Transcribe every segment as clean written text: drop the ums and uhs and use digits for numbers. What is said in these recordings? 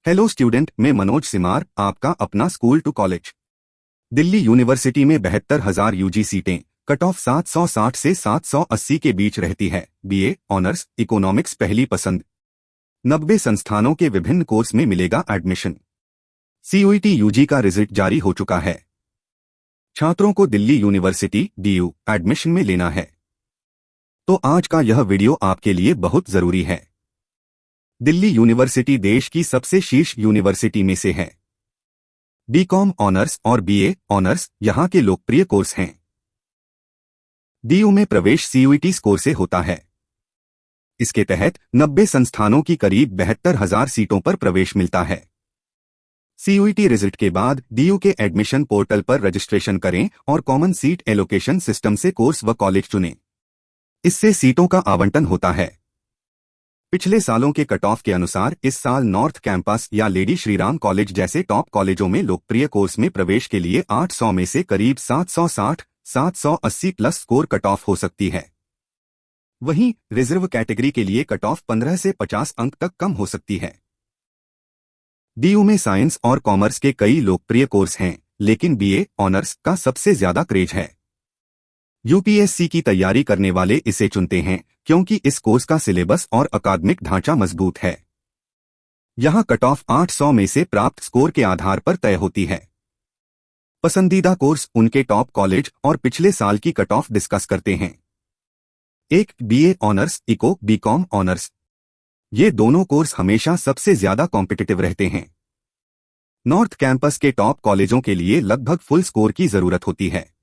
Hello student, मैं मनोज सिमार, आपका अपना school to college. Delhi university में 72,000 यूजी सीटें, कट ऑफ 760 से 780 के बीच रहती है। बीए ऑनर्स इकोनॉमिक्स पहली पसंद। 90 संस्थानों के विभिन्न कोर्स में मिलेगा एडमिशन। सीयूईटी यूजी का रिजल्ट जारी हो चुका है। छात्रों को दिल्ली यूनिवर्सिटी डीयू एडमिशन में लेना है, तो आज का यह वीडियो आपके लिए बहुत जरूरी है। दिल्ली यूनिवर्सिटी देश की सबसे शीर्ष यूनिवर्सिटी में से है। बीकॉम ऑनर्स और बीए ऑनर्स यहां के लोकप्रिय कोर्स हैं। डीयू में प्रवेश सीयूईटी स्कोर से होता है। इसके तहत 90 संस्थानों की करीब 72,000 सीटों पर प्रवेश मिलता है। सीयूईटी रिजल्ट के बाद डीयू के एडमिशन पोर्टल पर रजिस्ट्रेशन करें और कॉमन सीट एलोकेशन सिस्टम से कोर्स व कॉलेज चुनें। इससे सीटों का आवंटन होता है। पिछले सालों के कट ऑफ के अनुसार इस साल नॉर्थ कैंपस या लेडी श्रीराम कॉलेज जैसे टॉप कॉलेजों में लोकप्रिय कोर्स में प्रवेश के लिए 800 में से करीब 760-780 प्लस स्कोर कट ऑफ हो सकती है। वहीं रिजर्व कैटेगरी के लिए कट ऑफ 15 से 50 अंक तक कम हो सकती है। डीयू में साइंस और कॉमर्स के कई लोकप्रिय कोर्स हैं, लेकिन बीए ऑनर्स का सबसे ज्यादा क्रेज है। यूपीएससी की तैयारी करने वाले इसे चुनते हैं क्योंकि इस कोर्स का सिलेबस और अकादमिक ढांचा मजबूत है। यहां कट ऑफ 800 में से प्राप्त स्कोर के आधार पर तय होती है। पसंदीदा कोर्स, उनके टॉप कॉलेज और पिछले साल की कट ऑफ डिस्कस करते हैं। 1. BA honours eco BCom honours. ये दोनों कोर्स हमेशा सबसे ज्यादा कॉम्पिटिटिव रहते हैं। नॉर्थ कैंपस के टॉप कॉलेजों के लिए लगभग फुल स्कोर की जरूरत होती है।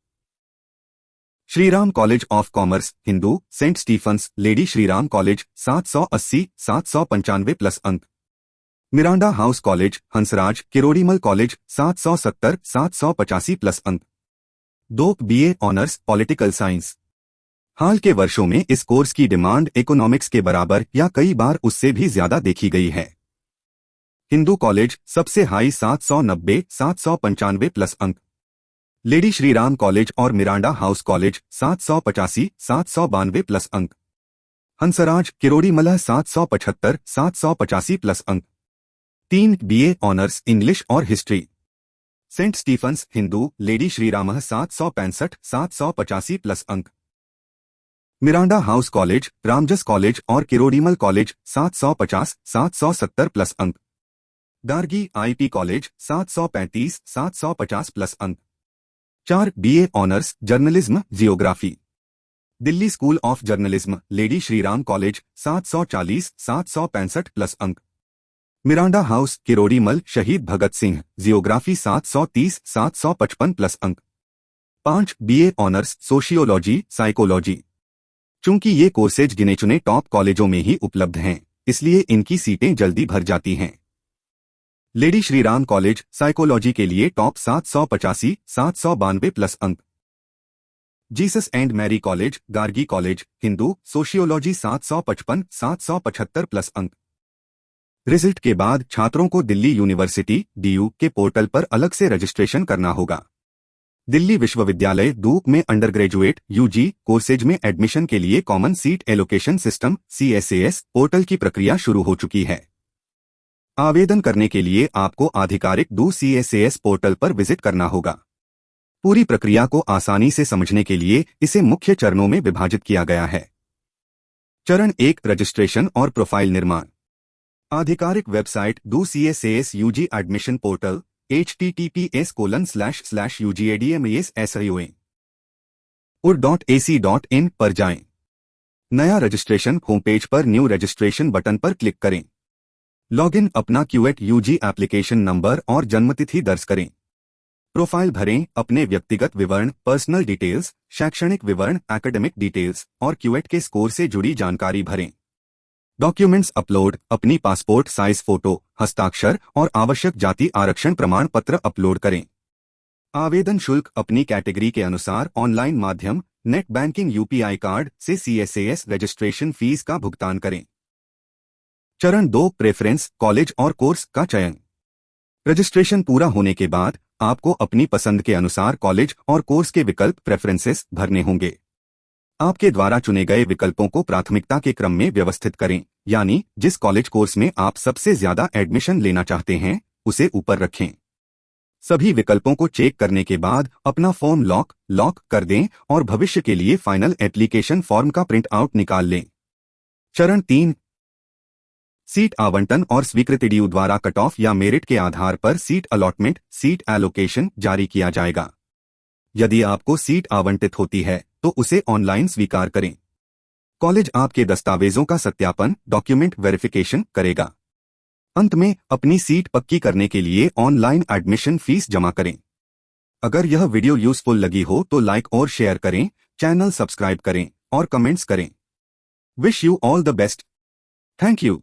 Shriram college of commerce Hindu, saint Stephen's, lady Shriram college 780-795 plus अंक। Miranda house college, Hansraj, Kirorimal college 770-785 plus अंक। 2. BA honours political science. हाल के वर्षों में इस कोर्स की डिमांड इकोनॉमिक्स के बराबर या कई बार उससे भी ज्यादा देखी गई है। हिंदू कॉलेज सबसे हाई 790-795 प्लस अंक। लेडी श्रीराम कॉलेज और मिरांडा हाउस कॉलेज 785-792 प्लस अंक। हंसराज, किरोड़ीमल 775-785 प्लस अंक। 3. बीए ऑनर्स इंग्लिश और history. Saint Stephen's Hindu, lady Shriram 765-785 plus अंक। Miranda house college, Ramjas college और किरोड़ीमल कॉलेज 750-770 प्लस अंक। गार्गी आईपी कॉलेज 735-750 प्लस अंक। 4. BA honours journalism geography. Delhi school of journalism, lady Shriram college 740-765 plus अंक। Miranda house, Kirorimal, शहीद Bhagat Singh, geography 730-755 plus अंक। 5. BA honours sociology psychology. चूंकि ये courses गिने चुने टॉप कॉलेजों में ही उपलब्ध हैं, इसलिए इनकी सीटें जल्दी भर जाती हैं। लेडी श्रीराम कॉलेज साइकोलॉजी के लिए टॉप 785-792 प्लस अंक। Jesus and Mary college, Gargi college, Hindu, sociology 755-775 plus अंक। रिजल्ट के बाद छात्रों को दिल्ली यूनिवर्सिटी डीयू के पोर्टल पर अलग से रजिस्ट्रेशन करना होगा। दिल्ली विश्वविद्यालय दूक में अंडरग्रेजुएट यूजी कोर्सेज में एडमिशन के लिए common seat allocation system CSAS portal की प्रक्रिया शुरू हो चुकी है। आवेदन करने के लिए आपको आधिकारिक डू CSAS पोर्टल पर विजिट करना होगा। पूरी प्रक्रिया को आसानी से समझने के लिए इसे मुख्य चरणों में विभाजित किया गया है। चरण 1, रजिस्ट्रेशन और प्रोफाइल निर्माण। आधिकारिक website DU CSAS UG admission portal https://ugadasayoin पर जाएं। नया रजिस्ट्रेशन होमपेज पर न्यू रजिस्ट्रेशन बटन पर क्लिक करें। लॉगिन, अपना क्यूएट यूजी एप्लीकेशन नंबर और जन्मतिथि दर्ज करें। प्रोफाइल भरें, अपने व्यक्तिगत विवरण, पर्सनल डिटेल्स, शैक्षणिक विवरण, एकेडमिक डिटेल्स और क्यूएट के स्कोर से जुड़ी जानकारी भरें। डॉक्यूमेंट्स अपलोड, अपनी पासपोर्ट साइज फोटो, हस्ताक्षर और आवश्यक जाति आरक्षण प्रमाण पत्र अपलोड करें। आवेदन शुल्क अपनी कैटेगरी के अनुसार ऑनलाइन माध्यम, नेट बैंकिंग, यूपीआई कार्ड से CSAS रजिस्ट्रेशन फीस का भुगतान करें। चरण 2, प्रेफरेंस, कॉलेज और कोर्स का चयन। रजिस्ट्रेशन पूरा होने के बाद आपको अपनी पसंद के अनुसार कॉलेज और कोर्स के विकल्प प्रेफरेंसेस भरने होंगे। आपके द्वारा चुने गए विकल्पों को प्राथमिकता के क्रम में व्यवस्थित करें, यानी जिस कॉलेज कोर्स में आप सबसे ज्यादा एडमिशन लेना चाहते हैं उसे ऊपर रखें। सभी विकल्पों को चेक करने के बाद अपना फॉर्म लॉक कर दें और भविष्य के लिए फाइनल एप्लीकेशन फॉर्म का प्रिंट आउट निकाल लें। चरण 3, सीट आवंटन और स्वीकृति ड्यू द्वारा कट ऑफ या मेरिट के आधार पर सीट अलॉटमेंट सीट एलोकेशन जारी किया जाएगा। यदि आपको सीट आवंटित होती है तो उसे ऑनलाइन स्वीकार करें। कॉलेज आपके दस्तावेजों का सत्यापन डॉक्यूमेंट वेरिफिकेशन करेगा। अंत में अपनी सीट पक्की करने के लिए ऑनलाइन एडमिशन फीस जमा करें। अगर यह वीडियो यूजफुल लगी हो तो लाइक और शेयर करें, चैनल सब्सक्राइब करें और कमेंट्स करें। Wish you all the best. Thank you.